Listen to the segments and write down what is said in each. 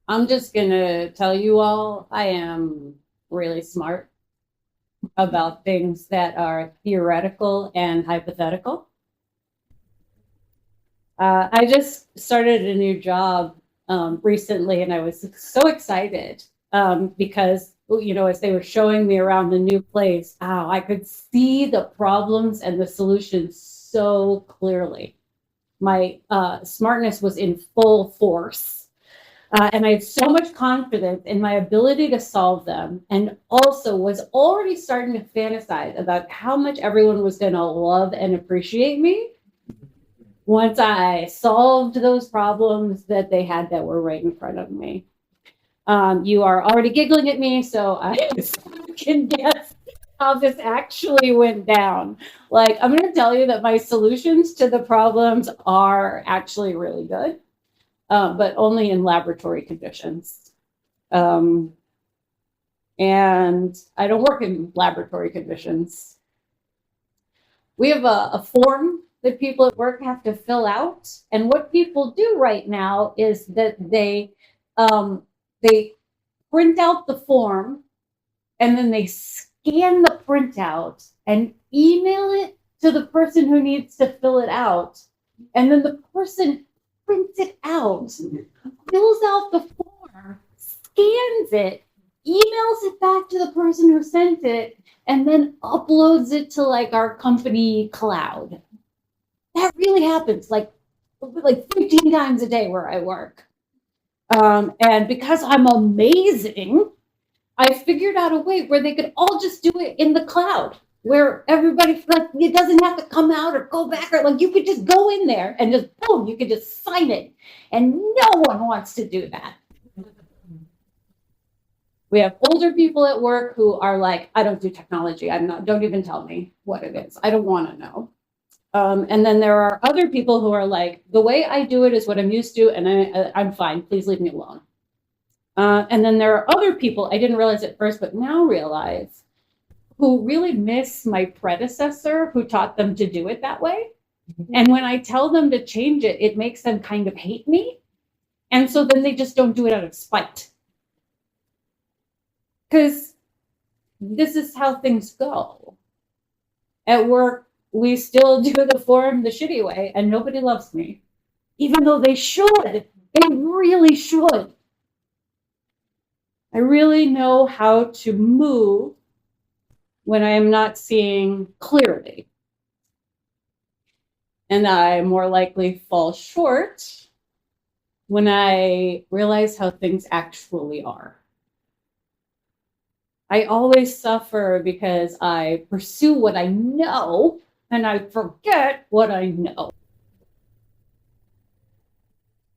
I'm just going to tell you all I am really smart about things that are theoretical and hypothetical. I just started a new job recently, and I was so excited because, as they were showing me around the new place, I could see the problems and the solutions so clearly. My smartness was in full force. And I had so much confidence in my ability to solve them, and also was already starting to fantasize about how much everyone was going to love and appreciate me once I solved those problems that they had that were right in front of me. You are already giggling at me, so I can guess how this actually went down. Like, I'm going to tell you that my solutions to the problems are actually really good, but only in laboratory conditions. And I don't work in laboratory conditions. We have a form that people at work have to fill out. And what people do right now is that they print out the form, and then they scan the printout and email it to the person who needs to fill it out. And then the person prints it out, fills out the form, scans it, emails it back to the person who sent it, and then uploads it to like our company cloud. That really happens like 15 times a day where I work. And because I'm amazing, I figured out a way where they could all just do it in the cloud, where everybody, like, it doesn't have to come out or go back, or like you could just go in there and just boom, you could just sign it. And no one wants to do that. We have older people at work who are like, I don't do technology. Don't even tell me what it is. I don't want to know. And then there are other people who are like, the way I do it is what I'm used to, and I'm fine. Please leave me alone. And then there are other people, I didn't realize at first, but now realize, who really miss my predecessor who taught them to do it that way. And when I tell them to change it, it makes them kind of hate me. And so then they just don't do it out of spite. Because this is how things go. At work, we still do the form the shitty way, and nobody loves me. Even though they should. They really should. I really know how to move when I am not seeing clearly. And I more likely fall short when I realize how things actually are. I always suffer because I pursue what I know and I forget what I know.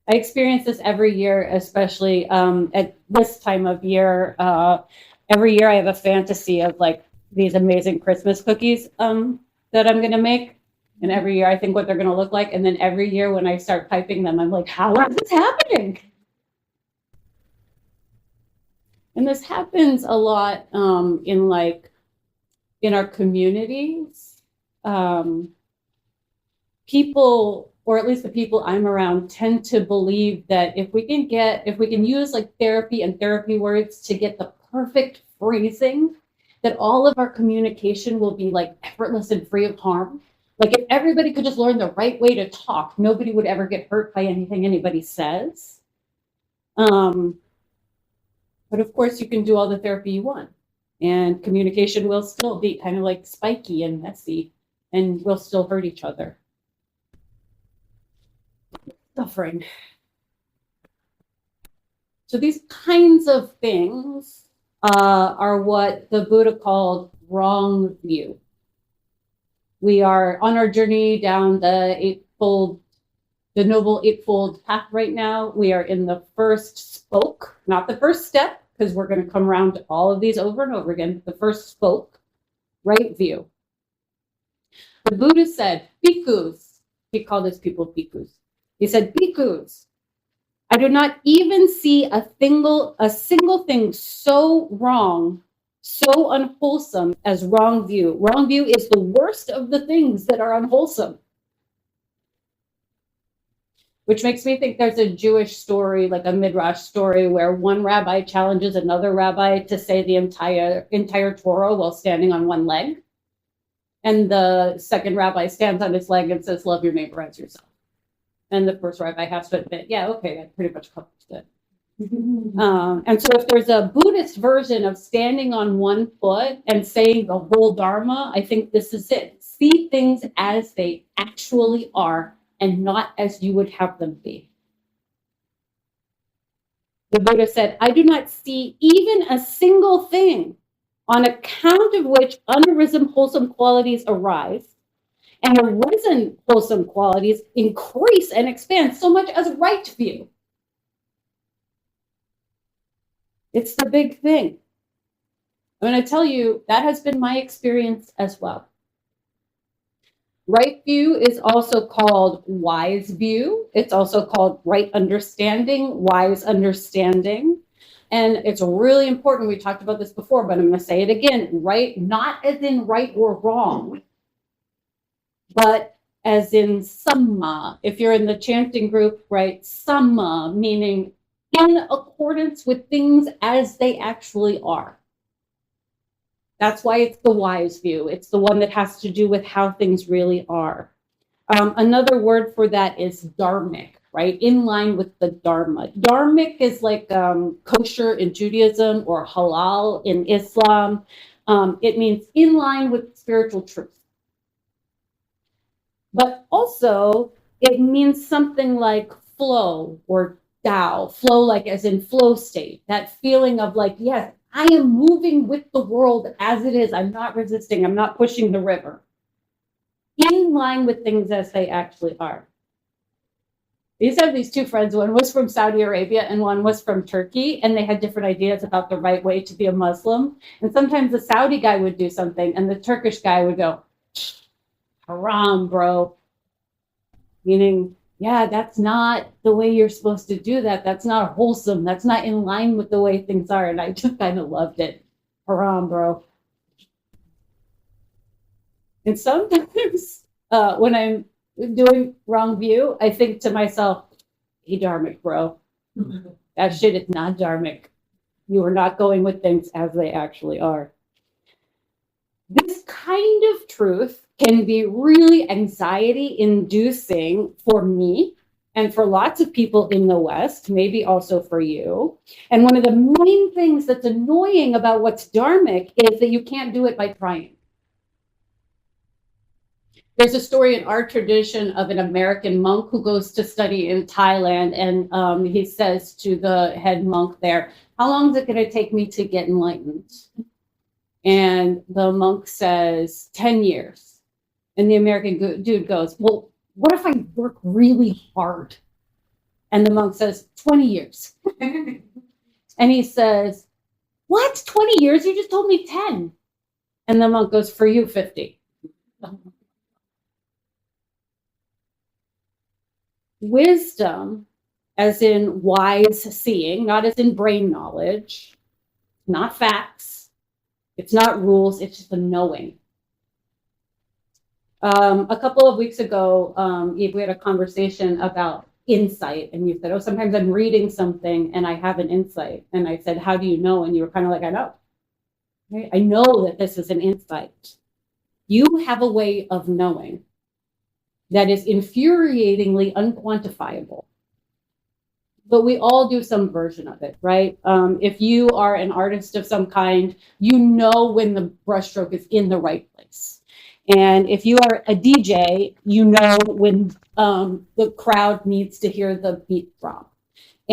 I experience this every year, especially at this time of year. Every year I have a fantasy of like these amazing Christmas cookies that I'm going to make. And every year I think what they're going to look like. And then every year when I start piping them, I'm like, how is this happening? And this happens a lot in our communities. People, or at least the people I'm around, tend to believe that if we can use like therapy and therapy words to get the perfect phrasing, that all of our communication will be like effortless and free of harm. Like if everybody could just learn the right way to talk, nobody would ever get hurt by anything anybody says. But of course, you can do all the therapy you want, and communication will still be kind of like spiky and messy, and we'll still hurt each other. Suffering. So these kinds of things are what the Buddha called wrong view. We are on our journey down the Noble Eightfold path right now. We are in the first spoke, not the first step, because we're going to come around to all of these over and over again. The first spoke, right view. The Buddha said, bhikkhus, he called his people bhikkhus. He said, bhikkhus, I do not even see a single thing so wrong, so unwholesome as wrong view. Wrong view is the worst of the things that are unwholesome. which makes me think there's a Jewish story, like a Midrash story, where one rabbi challenges another rabbi to say the entire Torah while standing on one leg. And the second rabbi stands on his leg and says, love your neighbor as yourself. And the first rabbi has to admit, yeah, okay, that pretty much covers it. And so if there's a Buddhist version of standing on one foot and saying the whole Dharma, I think this is it. See things as they actually are and not as you would have them be. The Buddha said, I do not see even a single thing on account of which unarisen wholesome qualities arise, and arisen wholesome qualities increase and expand so much as right view. It's the big thing. I'm going to tell you, that has been my experience as well. Right view is also called wise view. It's also called right understanding, wise understanding. And it's really important. We talked about this before, but I'm going to say it again. Right, not as in right or wrong, but as in samma. If you're in the chanting group, right, samma, meaning in accordance with things as they actually are. That's why it's the wise view. It's the one that has to do with how things really are. Another word for that is dharmic, right? In line with the Dharma. Dharmic is like kosher in Judaism or halal in Islam. It means in line with spiritual truth. But also, it means something like flow or Tao, flow like as in flow state, that feeling of like, yes, I am moving with the world as it is. I'm not resisting. I'm not pushing the river. In line with things as they actually are. I used to have these two friends. One was from Saudi Arabia and one was from Turkey, and they had different ideas about the right way to be a Muslim. And sometimes the Saudi guy would do something and the Turkish guy would go, haram, bro. Meaning, yeah, that's not the way you're supposed to do that. That's not wholesome. That's not in line with the way things are. And I just kind of loved it. Haram, bro. And sometimes when I'm doing wrong view, I think to myself, hey, dharmic, bro. That shit is not dharmic. You are not going with things as they actually are. This kind of truth can be really anxiety-inducing for me and for lots of people in the West, maybe also for you. And one of the main things that's annoying about what's dharmic is that you can't do it by trying. There's a story in our tradition of an American monk who goes to study in Thailand, and he says to the head monk there, how long is it going to take me to get enlightened? And the monk says, 10 years. And the American dude goes, well, what if I work really hard? And the monk says, 20 years. And he says, what, 20 years? You just told me 10. And the monk goes, for you, 50. Wisdom, as in wise seeing, not as in brain knowledge, not facts. It's not rules, it's just a knowing. A couple of weeks ago, Eve, we had a conversation about insight, and you said, oh, sometimes I'm reading something and I have an insight. And I said, how do you know? And you were kind of like, I know. Right? I know that this is an insight. You have a way of knowing that is infuriatingly unquantifiable. But we all do some version of it, right? If you are an artist of some kind, you know when the brushstroke is in the right place. And if you are a DJ, you know when the crowd needs to hear the beat drop.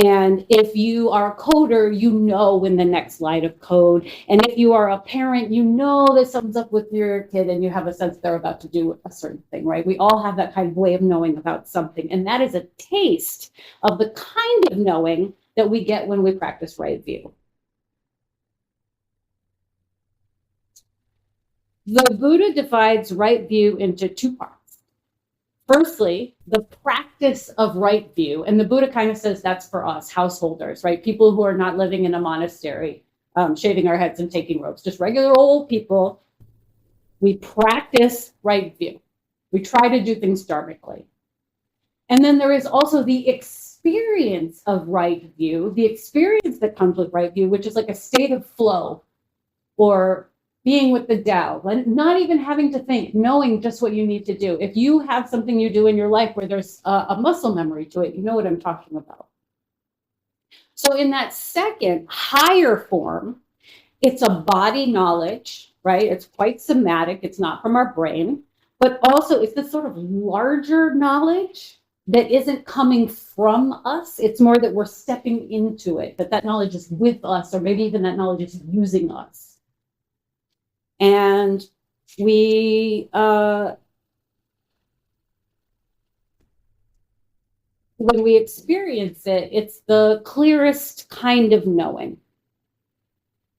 And if you are a coder, you know when the next line of code. And if you are a parent, you know that something's up with your kid and you have a sense they're about to do a certain thing, right? We all have that kind of way of knowing about something. And that is a taste of the kind of knowing that we get when we practice right view. The Buddha divides right view into two parts. Firstly, the practice of right view. And the Buddha kind of says that's for us, householders, right? People who are not living in a monastery, shaving our heads and taking robes, just regular old people. We practice right view. We try to do things dharmically. And then there is also the experience of right view, the experience that comes with right view, which is like a state of flow or being with the Tao, not even having to think, knowing just what you need to do. If you have something you do in your life where there's a muscle memory to it, you know what I'm talking about. So in that second higher form, it's a body knowledge, right? It's quite somatic. It's not from our brain, but also it's this sort of larger knowledge that isn't coming from us. It's more that we're stepping into it, that knowledge is with us, or maybe even that knowledge is using us. And we, when we experience it, it's the clearest kind of knowing.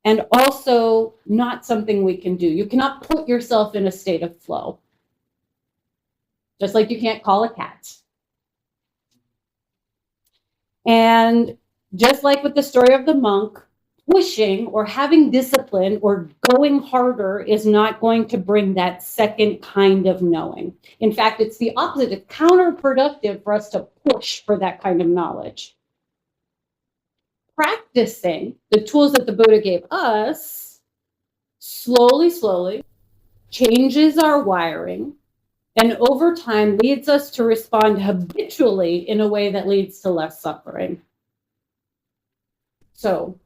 And also not something we can do. You cannot put yourself in a state of flow. Just like you can't call a cat. And just like with the story of the monk, pushing or having discipline or going harder is not going to bring that second kind of knowing. In fact, it's the opposite. It's counterproductive for us to push for that kind of knowledge. Practicing the tools that the Buddha gave us slowly changes our wiring, and over time leads us to respond habitually in a way that leads to less suffering. So,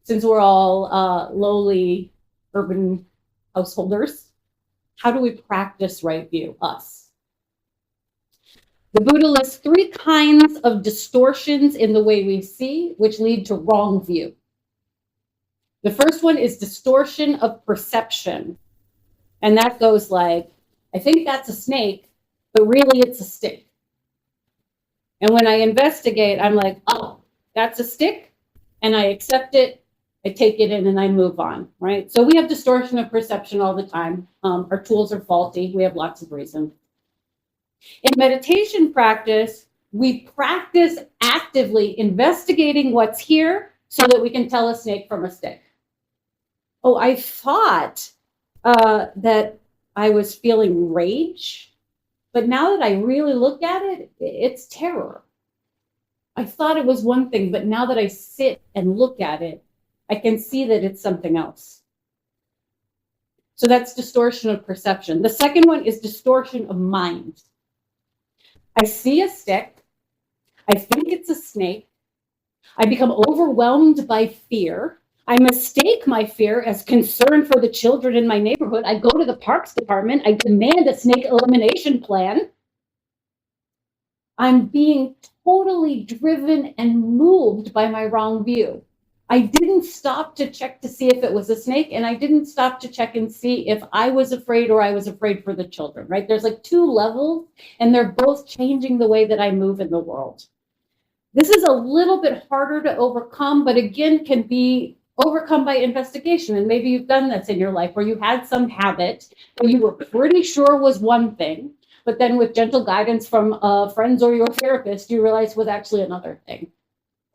since we're all lowly urban householders, how do we practice right view? Us. The Buddha lists 3 kinds of distortions in the way we see, which lead to wrong view. The first one is distortion of perception. And that goes like, I think that's a snake, but really it's a stick. And when I investigate, I'm like, oh, that's a stick, and I accept it, I take it in, and I move on, right? So we have distortion of perception all the time. Our tools are faulty. We have lots of reasons. In meditation practice, we practice actively investigating what's here so that we can tell a snake from a stick. Oh, I thought that I was feeling rage, but now that I really look at it, it's terror. I thought it was one thing, but now that I sit and look at it, I can see that it's something else. So that's distortion of perception. The second one is distortion of mind. I see a stick. I think it's a snake. I become overwhelmed by fear. I mistake my fear as concern for the children in my neighborhood. I go to the parks department. I demand a snake elimination plan. I'm being totally driven and moved by my wrong view. I didn't stop to check to see if it was a snake, and I didn't stop to check and see if I was afraid or I was afraid for the children, right? There's like 2 levels, and they're both changing the way that I move in the world. This is a little bit harder to overcome, but again, can be overcome by investigation. And maybe you've done this in your life where you had some habit that you were pretty sure was one thing, but then with gentle guidance from friends or your therapist, you realize was actually another thing.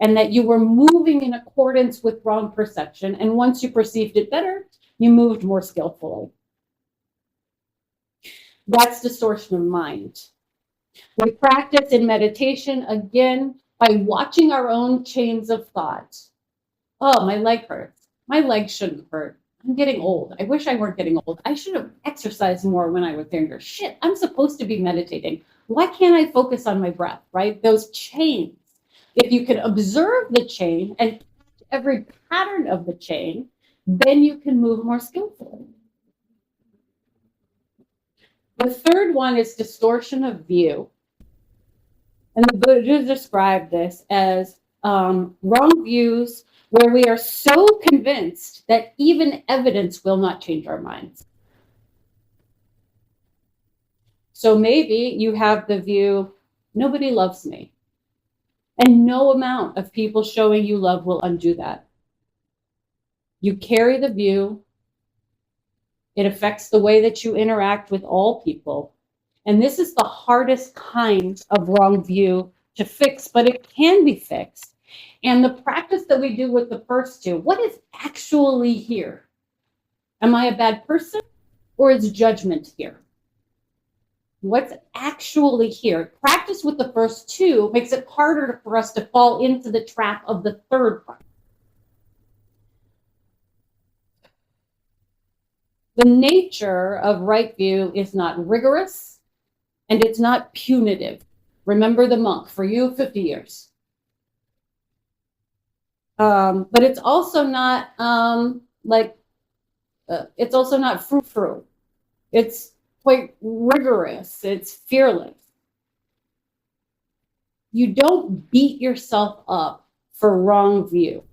And that you were moving in accordance with wrong perception. And once you perceived it better, you moved more skillfully. That's distortion of mind. We practice in meditation, again, by watching our own chains of thought. Oh, my leg hurts. My leg shouldn't hurt. I'm getting old. I wish I weren't getting old. I should have exercised more when I was younger. Shit, I'm supposed to be meditating. Why can't I focus on my breath, right? Those chains. If you can observe the chain and every pattern of the chain, then you can move more skillfully. The third one is distortion of view. And the Buddha described this as wrong views where we are so convinced that even evidence will not change our minds. So maybe you have the view, nobody loves me. And no amount of people showing you love will undo that. You carry the view. It affects the way that you interact with all people. And this is the hardest kind of wrong view to fix, but it can be fixed. And the practice that we do with the first 2, what is actually here? Am I a bad person, or is judgment here? What's actually here? Practice with the first two makes it harder for us to fall into the trap of the third one. The nature of right view is not rigorous and it's not punitive. Remember the monk, for you, 50 years. But it's also not it's also not frou-frou. It's quite rigorous. It's fearless. You don't beat yourself up for wrong view.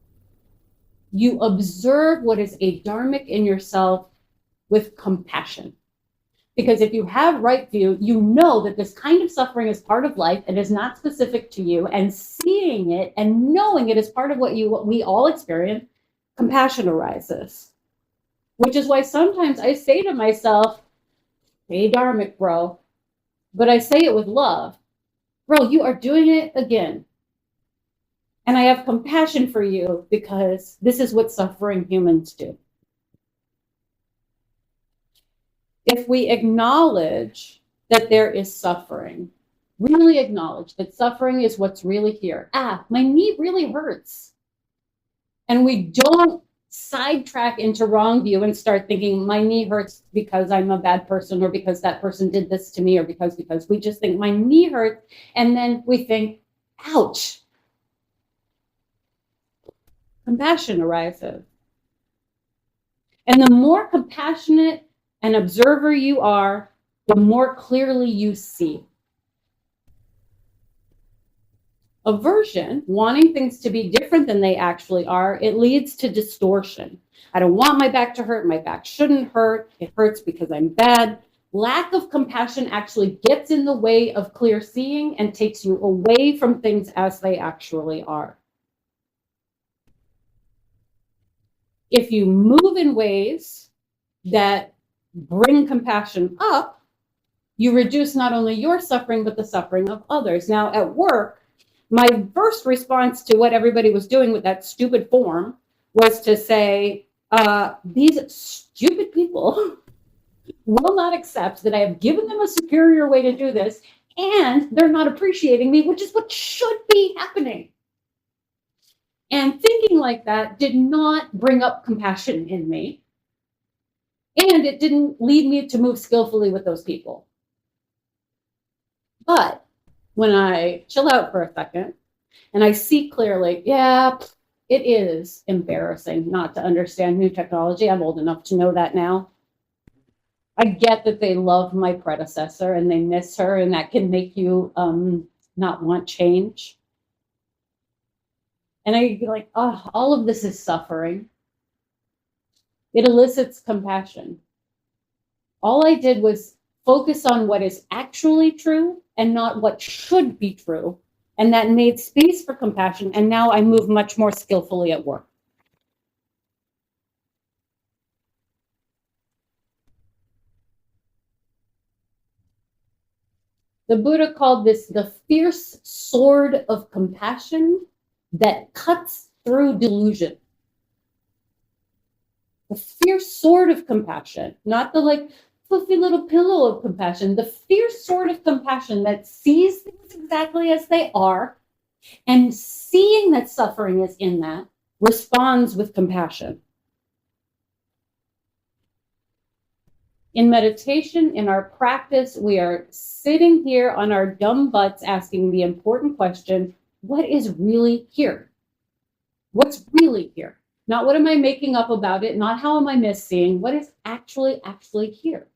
You observe what is adharmic in yourself with compassion. Because if you have right view, you know that this kind of suffering is part of life and is not specific to you, and seeing it and knowing it is part of what we all experience, compassion arises. Which is why sometimes I say to myself, hey, dharmic, bro, but I say it with love. Bro, you are doing it again. And I have compassion for you because this is what suffering humans do. If we acknowledge that there is suffering, really acknowledge that suffering is what's really here. My knee really hurts. And we don't sidetrack into wrong view and start thinking my knee hurts because I'm a bad person, or because that person did this to me, or because we just think my knee hurts. And then we think, ouch. Compassion arises. And the more compassionate an observer you are, the more clearly you see. Aversion, wanting things to be different than they actually are, it leads to distortion. I don't want my back to hurt. My back shouldn't hurt. It hurts because I'm bad. Lack of compassion actually gets in the way of clear seeing and takes you away from things as they actually are. If you move in ways that bring compassion up, you reduce not only your suffering, but the suffering of others. Now, at work, my first response to what everybody was doing with that stupid form was to say, these stupid people will not accept that I have given them a superior way to do this, and they're not appreciating me, which is what should be happening. And thinking like that did not bring up compassion in me. And it didn't lead me to move skillfully with those people. But when I chill out for a second and I see clearly, yeah, it is embarrassing not to understand new technology. I'm old enough to know that now. I get that they love my predecessor and they miss her, and that can make you not want change. And I be like, oh, all of this is suffering. It elicits compassion. All I did was focus on what is actually true and not what should be true. And that made space for compassion. And now I move much more skillfully at work. The Buddha called this the fierce sword of compassion that cuts through delusion. The fierce sword of compassion, not the fluffy little pillow of compassion, the fierce sword of compassion that sees things exactly as they are, and seeing that suffering is in that, responds with compassion. In meditation, in our practice, we are sitting here on our dumb butts asking the important question, what is really here? What's really here? Not what am I making up about it, not how am I misseeing, what is actually here?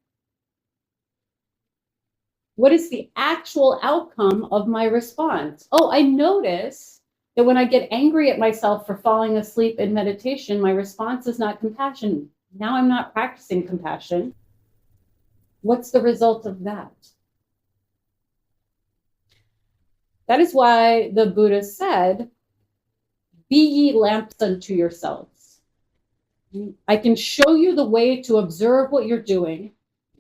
What is the actual outcome of my response? Oh, I notice that when I get angry at myself for falling asleep in meditation, my response is not compassion. Now I'm not practicing compassion. What's the result of that? That is why the Buddha said, be ye lamps unto yourselves. I can show you the way to observe what you're doing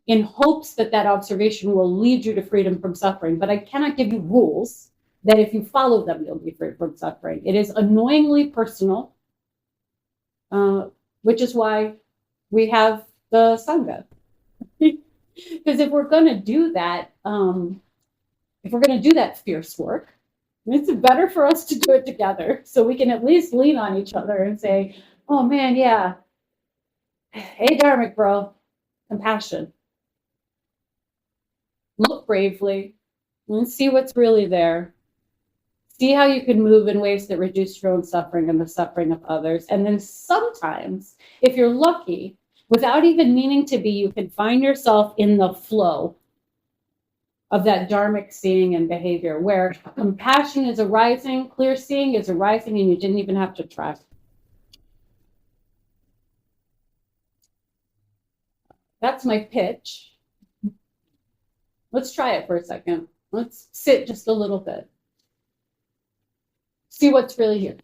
in hopes that that observation will lead you to freedom from suffering. But I cannot give you rules that if you follow them, you'll be free from suffering. It is annoyingly personal, which is why we have the Sangha. Because if we're going to do that, fierce work, it's better for us to do it together so we can at least lean on each other and say, oh man, yeah. Hey, Dharmic, bro, compassion. Look bravely and see what's really there. See how you can move in ways that reduce your own suffering and the suffering of others. And then sometimes, if you're lucky, without even meaning to be, you can find yourself in the flow of that dharmic seeing and behavior where compassion is arising, clear seeing is arising, and you didn't even have to try. That's my pitch. Let's try it for a second. Let's sit just a little bit. See what's really here.